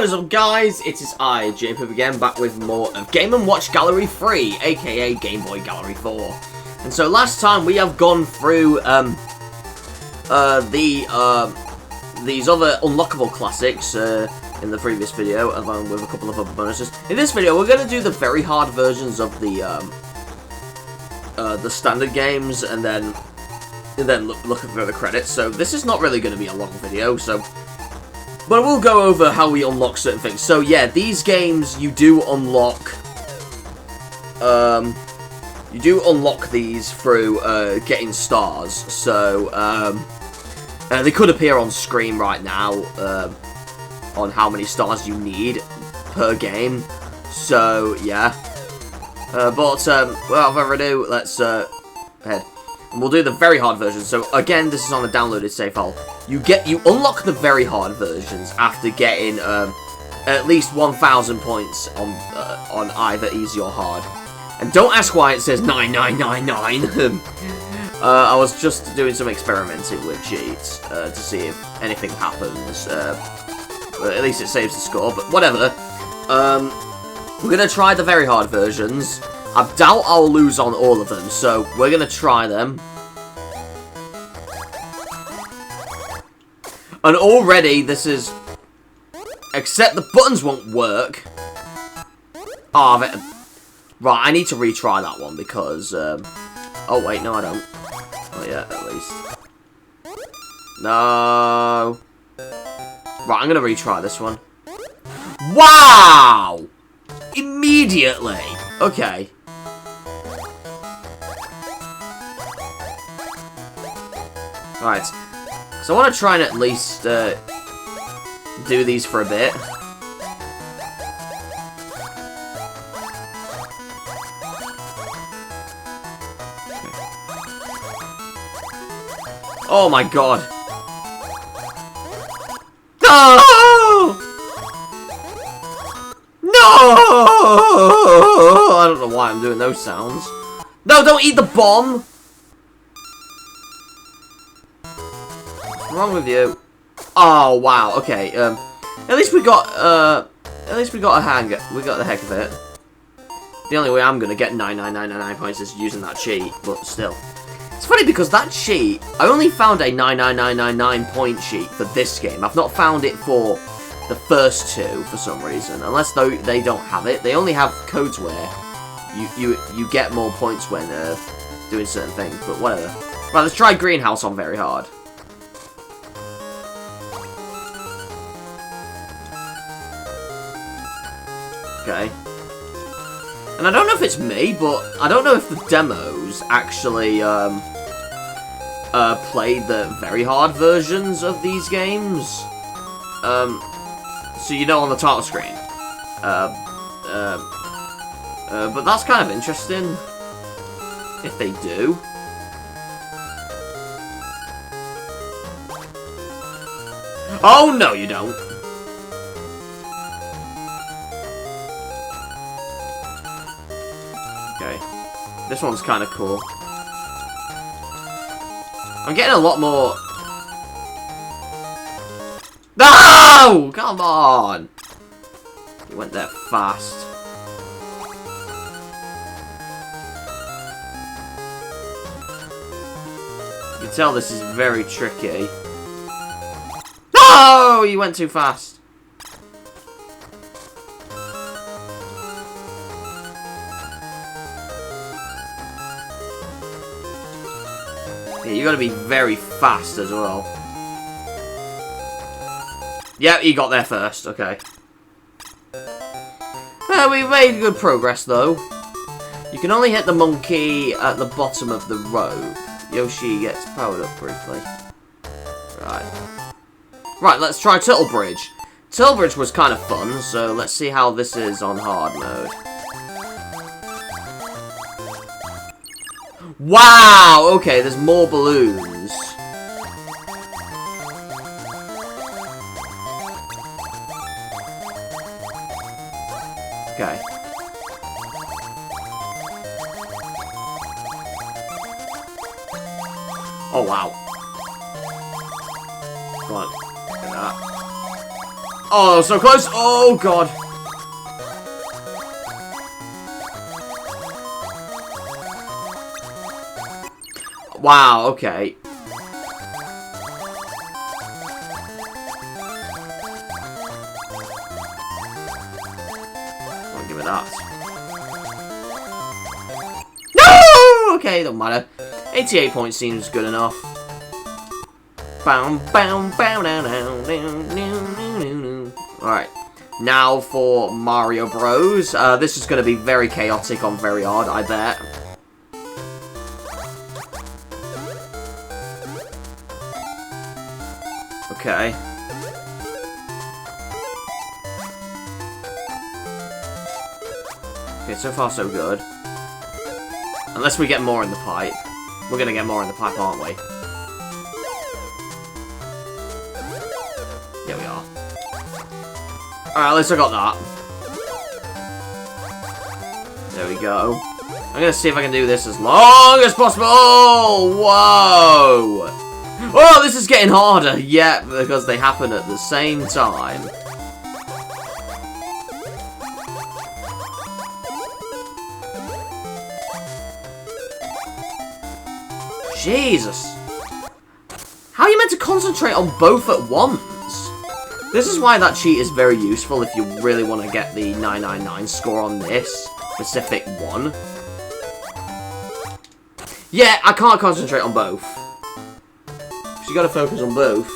What is up, guys? It is I, JNPoop again, back with more of Game & Watch Gallery 3, aka Game Boy Gallery 4. And so last time we have gone through these other unlockable classics in the previous video, along with a couple of other bonuses. In this video, we're going to do the very hard versions of the standard games, and then look through the credits. So this is not really going to be a long video, but we'll go over how we unlock certain things. So yeah, these games you do unlock these through getting stars. So they could appear on screen right now on how many stars you need per game. So yeah, without further ado, let's head. And we'll do the very hard version. So again, this is on a downloaded save file. You unlock the very hard versions after getting at least 1,000 points on either easy or hard. And don't ask why it says 9999. I was just doing some experimenting with cheats to see if anything happens. But at least it saves the score. But whatever. We're gonna try the very hard versions. I doubt I'll lose on all of them, so we're gonna try them. And already, this is... Except the buttons won't work. Oh, right, I need to retry that one because... Oh, wait, no, I don't. Oh, yeah, at least. No. Right, I'm gonna retry this one. Wow! Immediately! Okay. Right. So I want to try and at least do these for a bit. Oh my god. No! No! I don't know why I'm doing those sounds. No, don't eat the bomb! What's wrong with you? Oh wow, okay. At least we got a hang. We got the heck of it. The only way I'm gonna get 99999 points is using that cheat, but still. It's funny because that cheat, I only found a 99999 point cheat for this game. I've not found it for the first two for some reason, unless they don't have it. They only have codes where you get more points when doing certain things, but whatever. Right, let's try Greenhouse on very hard. Okay. And I don't know if it's me, but I don't know if the demos actually played the very hard versions of these games. So you know on the title screen. But that's kind of interesting if they do. Oh no, you don't. Okay, this one's kind of cool. I'm getting a lot more... No! Come on! You went there fast. You can tell this is very tricky. No! You went too fast. Yeah, you gotta be very fast as well. Yeah, you got there first. Okay. Well, we made good progress, though. You can only hit the monkey at the bottom of the rope. Yoshi gets powered up briefly. Right. Right, let's try Turtle Bridge. Turtle Bridge was kind of fun, so let's see how this is on hard mode. Wow! Okay, there's more balloons. Okay. Oh, wow. Come on. Look at that. Oh, so close. Oh, God. Wow, okay. I'll give it that. No! Okay, don't matter. 88 points seems good enough. Alright. Now for Mario Bros. This is going to be very chaotic on very hard, I bet. Okay. Okay, so far so good. Unless we get more in the pipe. We're gonna get more in the pipe, aren't we? Here we are. Alright, at least I got that. There we go. I'm gonna see if I can do this as long as possible. Oh, whoa! Oh, this is getting harder. Yeah, because they happen at the same time. Jesus. How are you meant to concentrate on both at once? This is why that cheat is very useful if you really want to get the 999 score on this specific one. Yeah, I can't concentrate on both. So you gotta focus on both.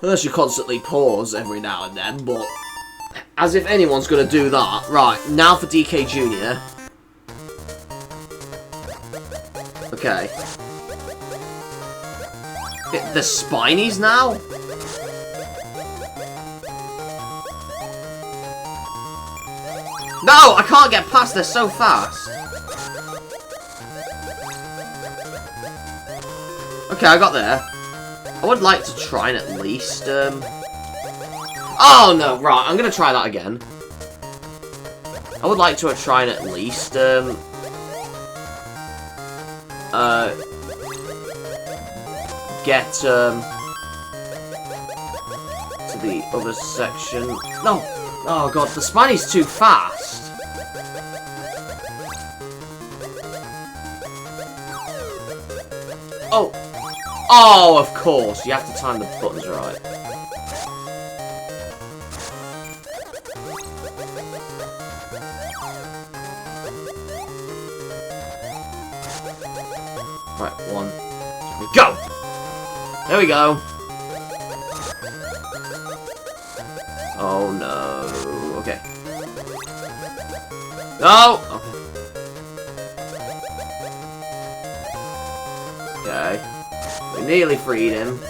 Unless you constantly pause every now and then, but as if anyone's gonna do that. Right, now for DK Jr. Okay. The Spinies now? No, I can't get past this so fast. Okay, I got there. I would like to try and at least, Oh, no, right, I'm gonna try that again. I would like to try and at least, get, to the other section. No! Oh, God, the Spinies too fast. Oh! Oh, of course. You have to time the buttons right. Right, one. Go! There we go. Oh, no. Okay. No! Okay. We nearly freed him.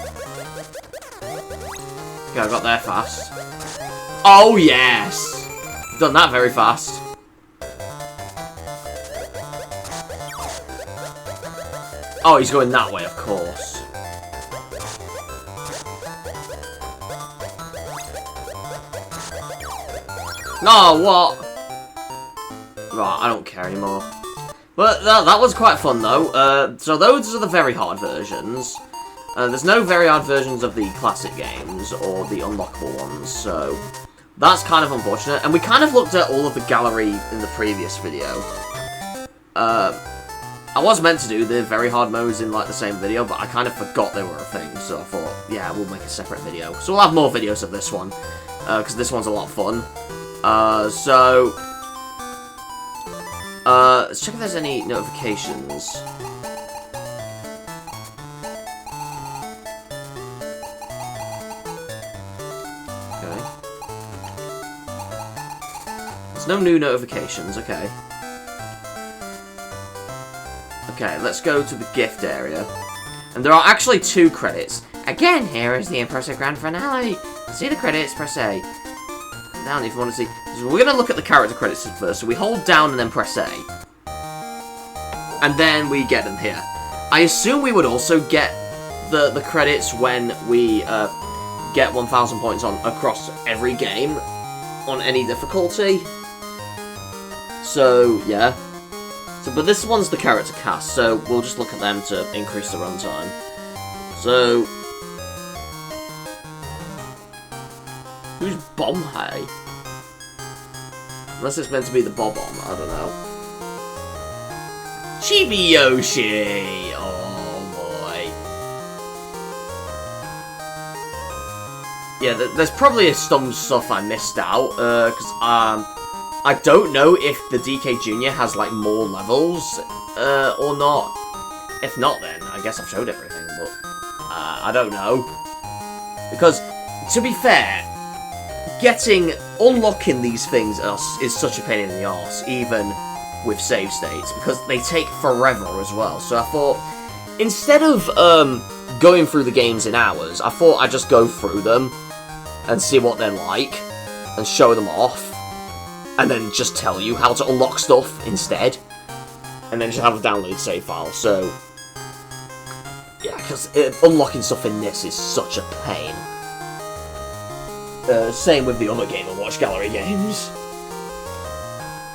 Okay, I got there fast. Oh, yes! Done that very fast. Oh, he's going that way, of course. No, what? Right, I don't care anymore. But that was quite fun, though. So those are the very hard versions. There's no very hard versions of the classic games, or the unlockable ones, so that's kind of unfortunate. And we kind of looked at all of the gallery in the previous video. I was meant to do the very hard modes in, like, the same video, but I kind of forgot they were a thing, so I thought, yeah, we'll make a separate video. So we'll have more videos of this one, because this one's a lot of fun. Let's check if there's any notifications. Okay. There's no new notifications, okay. Okay, let's go to the gift area. And there are actually 2 credits. Again, here is the impressive grand finale. See the credits, press A. Down if you want to see. So we're going to look at the character credits first. So we hold down and then press A. And then we get them here. I assume we would also get the credits when we get 1,000 points on across every game on any difficulty. So, yeah. So, but this one's the character cast, so we'll just look at them to increase the runtime. So, Who's Bomb-Hay? Unless it's meant to be the Bob-omb, I don't know. Chibi Yoshi! Oh boy. Yeah, there's probably some stuff I missed out, because I don't know if the DK Jr. has, like, more levels, or not. If not, then I guess I've showed everything, but I don't know. Because, to be fair, unlocking these things is such a pain in the arse, even with save states, because they take forever as well. So I thought, instead of going through the games in hours, I thought I'd just go through them and see what they're like, and show them off, and then just tell you how to unlock stuff instead, and then just have a download save file. So yeah, because unlocking stuff in this is such a pain. Same with the other Game & Watch Gallery games.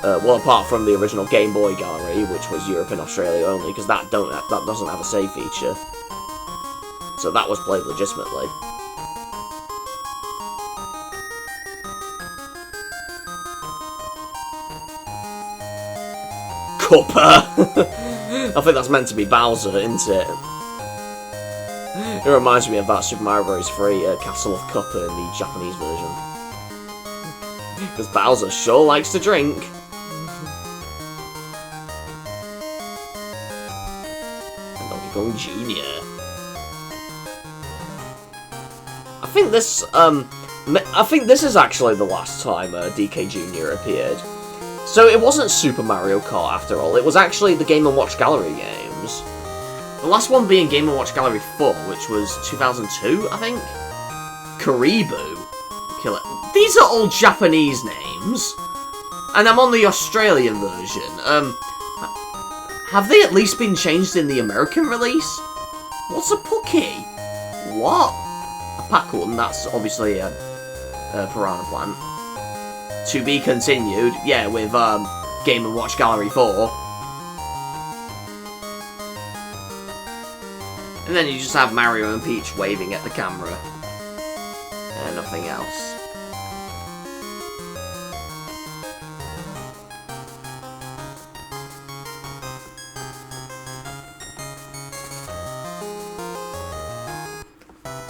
Well, apart from the original Game Boy Gallery, which was Europe and Australia only, because that doesn't have a save feature. So that was played legitimately. Cuppa! I think that's meant to be Bowser, isn't it? It reminds me of that Super Mario Bros. 3 Castle of Cuppa in the Japanese version. Because Bowser sure likes to drink. And Donkey Kong Jr. I think this is actually the last time DK Jr. appeared. So it wasn't Super Mario Kart after all, it was actually the Game & Watch Gallery games. The last one being Game & Watch Gallery 4, which was 2002, I think? Karibu. Kill it. These are all Japanese names. And I'm on the Australian version. Have they at least been changed in the American release? What's a Pookie? What? A Pac-1, that's obviously a piranha plant. To be continued, yeah, with Game & Watch Gallery 4. And then you just have Mario and Peach waving at the camera. And nothing else.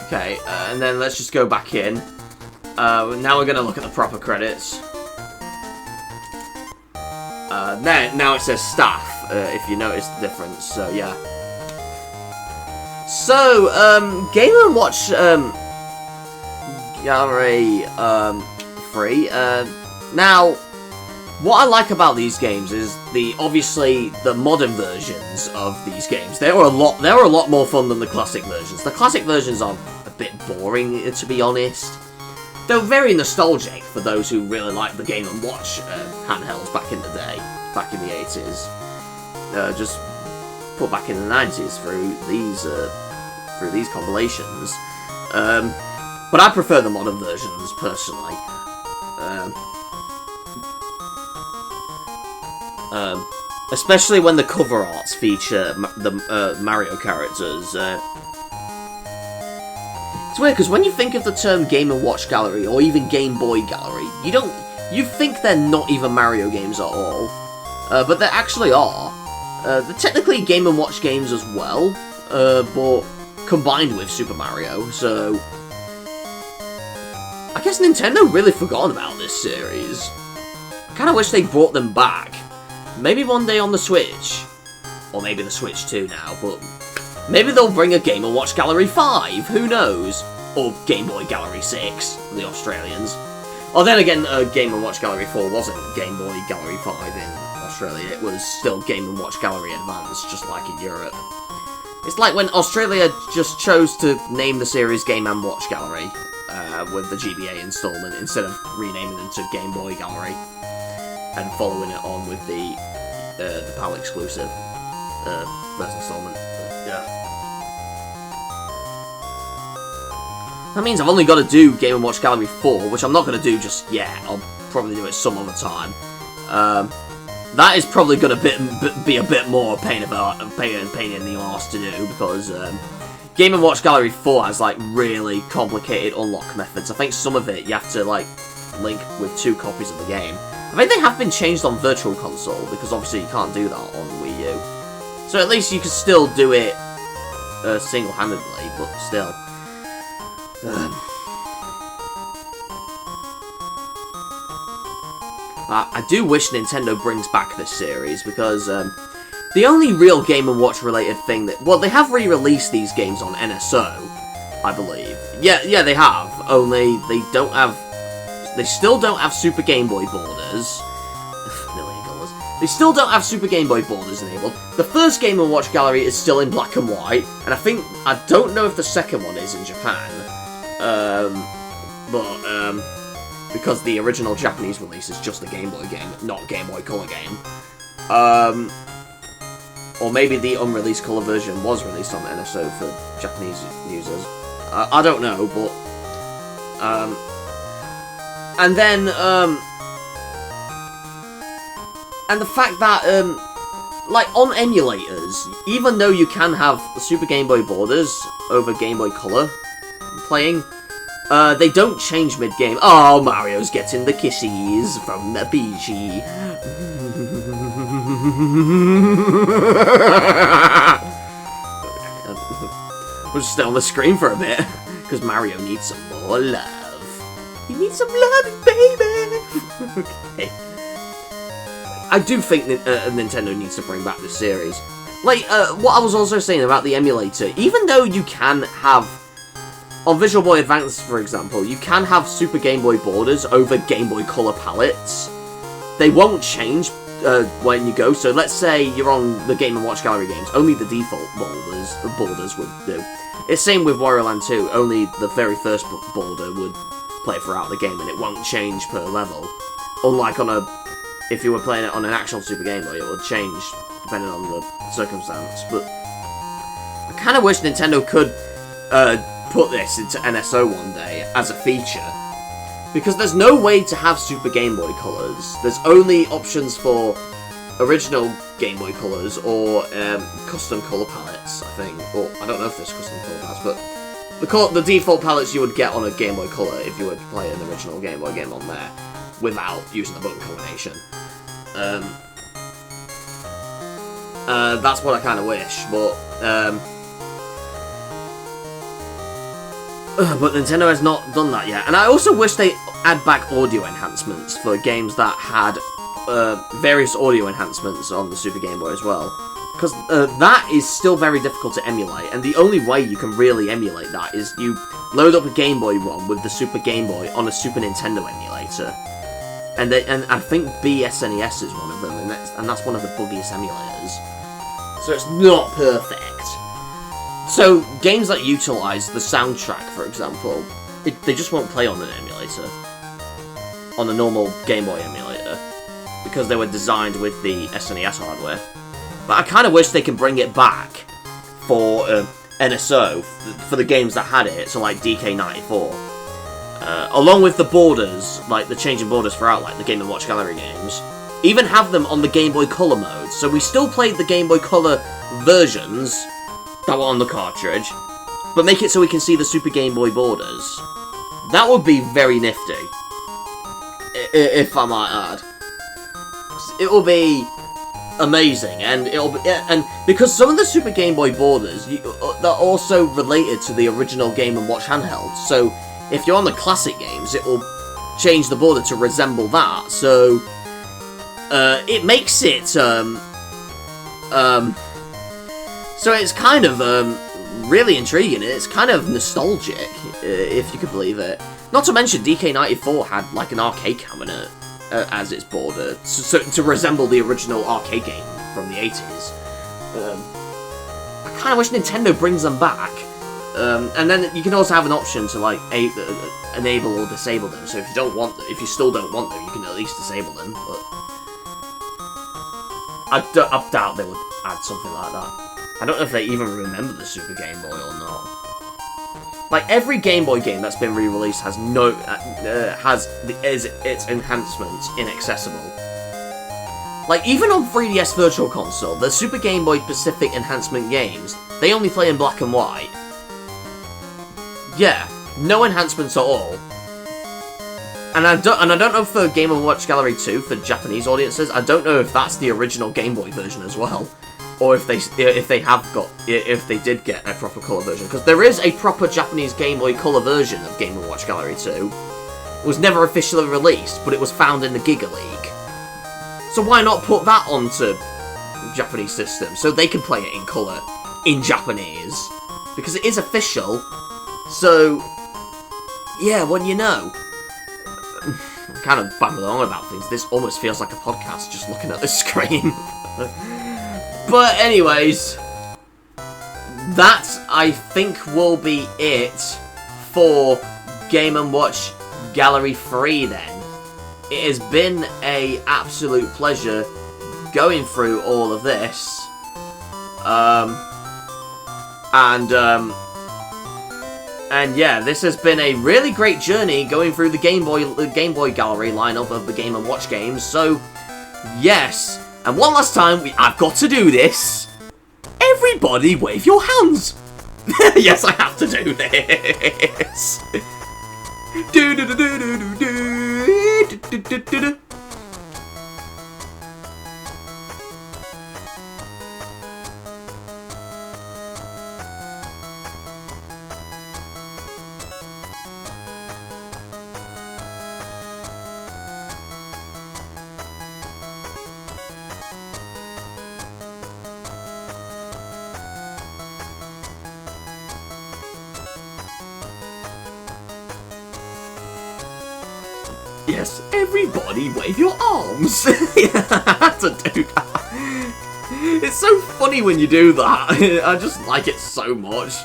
Okay, and then let's just go back in. Now we're going to look at the proper credits. Now it says staff, if you notice the difference, so yeah. So, Game & Watch Gallery 3. Now, what I like about these games is obviously the modern versions of these games. They were a lot more fun than the classic versions. The classic versions are a bit boring, to be honest. They're very nostalgic for those who really like the Game & Watch handhelds back in the day, back in the 80s. Just put back in the 90s through these compilations. But I prefer the modern versions, personally. Especially when the cover arts feature the Mario characters. It's weird, because when you think of the term Game & Watch Gallery, or even Game Boy Gallery, you think they're not even Mario games at all. But they actually are. They're technically Game & Watch games as well, but combined with Super Mario, so I guess Nintendo really forgot about this series. I kinda wish they brought them back. Maybe one day on the Switch. Or maybe the Switch 2 now, but maybe they'll bring a Game & Watch Gallery 5, who knows? Or Game Boy Gallery 6, the Australians. Or then again, Game & Watch Gallery 4 wasn't Game Boy Gallery 5 in Australia, it was still Game & Watch Gallery Advance, just like in Europe. It's like when Australia just chose to name the series Game & Watch Gallery, with the GBA installment, instead of renaming them to Game Boy Gallery, and following it on with the PAL exclusive first installment. Yeah. That means I've only got to do Game & Watch Gallery 4, which I'm not going to do just yet. I'll probably do it some other time. That is probably going to be a bit more pain in the arse to do, because Game & Watch Gallery 4 has, like, really complicated unlock methods. I think some of it you have to, like, link with 2 copies of the game. I think they have been changed on Virtual Console, because obviously you can't do that on Wii U. So at least you can still do it single-handedly, but still. I do wish Nintendo brings back this series, because the only real Game & Watch related thing that... Well, they have re-released these games on NSO, I believe. Yeah, they have. Only they don't have... They still don't have Super Game Boy borders. $1 million. They still don't have Super Game Boy borders enabled. The first Game & Watch Gallery is still in black and white, and I don't know if the second one is in Japan. Because the original Japanese release is just a Game Boy game, not Game Boy Color game. Or maybe the unreleased color version was released on NSO for Japanese users. I don't know, but... and then, and the fact that, like, on emulators, even though you can have the Super Game Boy borders over Game Boy Color playing, they don't change mid-game. Oh, Mario's getting the kisses from the Peachy. We'll just stay on the screen for a bit, because Mario needs some more love. He needs some love, baby! Okay. I do think Nintendo needs to bring back this series. Like, what I was also saying about the emulator, even though you can have... On Visual Boy Advance, for example, you can have Super Game Boy borders over Game Boy Color palettes. They won't change when you go. So let's say you're on the Game & Watch Gallery games, only the default borders would do. It's same with Wario Land 2, only the very first border would play throughout the game, and it won't change per level. Unlike on if you were playing it on an actual Super Game Boy, it would change depending on the circumstance. But I kind of wish Nintendo could put this into NSO one day as a feature, because there's no way to have Super Game Boy colors. There's only options for original Game Boy colors or custom color palettes, I think. Or I don't know if there's custom color palettes, but the default palettes you would get on a Game Boy Color if you were to play an original Game Boy game on there without using the button combination. That's what I kind of wish, but Nintendo has not done that yet. And I also wish they add back audio enhancements for games that had various audio enhancements on the Super Game Boy as well. Because that is still very difficult to emulate, and the only way you can really emulate that is you load up a Game Boy ROM with the Super Game Boy on a Super Nintendo emulator. And I think BSNES is one of them, and that's one of the buggiest emulators. So it's not perfect. So, games that utilize the soundtrack, for example, they just won't play on an emulator. On a normal Game Boy emulator. Because they were designed with the SNES hardware. But I kind of wish they can bring it back for NSO, for the games that had it, so like DK94. Along with the borders, like the changing borders throughout, like the Game & Watch Gallery games. Even have them on the Game Boy Color mode, so we still played the Game Boy Color versions that were on the cartridge, but make it so we can see the Super Game Boy borders. That would be very nifty, if I might add. It will be amazing, and because some of the Super Game Boy borders they're also related to the original Game & Watch handheld. So if you're on the classic games, it will change the border to resemble that. So it makes it so it's kind of really intriguing. It's kind of nostalgic, if you could believe it. Not to mention, DK94 had like an arcade cabinet as its border, so to resemble the original arcade game from the 80s. I kind of wish Nintendo brings them back. And then you can also have an option to like enable or disable them. So if you don't want them, if you still don't want them, you can at least disable them. But I doubt they would add something like that. I don't know if they even remember the Super Game Boy or not. Like, every Game Boy game that's been re-released has its enhancements inaccessible. Like, even on 3DS Virtual Console, the Super Game Boy specific enhancement games, they only play in black and white. yeah, no enhancements at all. And I don't know for Game & Watch Gallery 2 for Japanese audiences. I don't know if that's the original Game Boy version as well, or if they did get a proper color version, because there is a proper Japanese Game Boy Color version of Game & Watch Gallery 2. It was never officially released, but it was found in the Giga League. So why not put that onto Japanese systems so they can play it in color in Japanese, because it is official. So yeah, what do you know? I'm kind of babbling on about things. This almost feels like a podcast, just looking at the screen. But anyways, that, I think, will be it for Game & Watch Gallery 3 then. It has been an absolute pleasure going through all of this. And yeah, this has been a really great journey going through the Game Boy Gallery lineup of the Game & Watch games. So, yes. And one last time, I've got to do this. Everybody wave your hands. Yes, I have to do this. Do do do do do do do do do do. Yes, everybody wave your arms. Yeah, I had to do that. It's so funny when you do that. I just like it so much.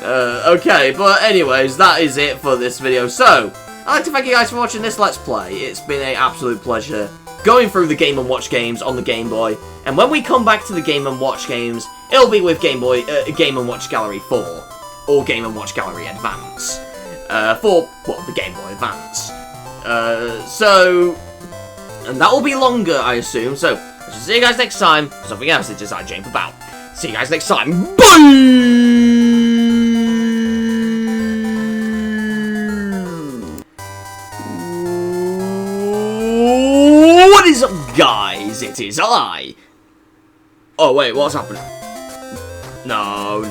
Okay, but anyways, that is it for this video. So, I'd like to thank you guys for watching this Let's Play. It's been an absolute pleasure going through the Game & Watch games on the Game Boy. And when we come back to the Game & Watch games, it'll be with Game & Watch Gallery 4. Or Game & Watch Gallery Advance. For, well, the Game Boy Advance. And that will be longer, I assume. So, I shall see you guys next time. For something else, it's just JNPoop out. See you guys next time. Bye! What is up, guys? It is I. Oh, wait, what's happening? No.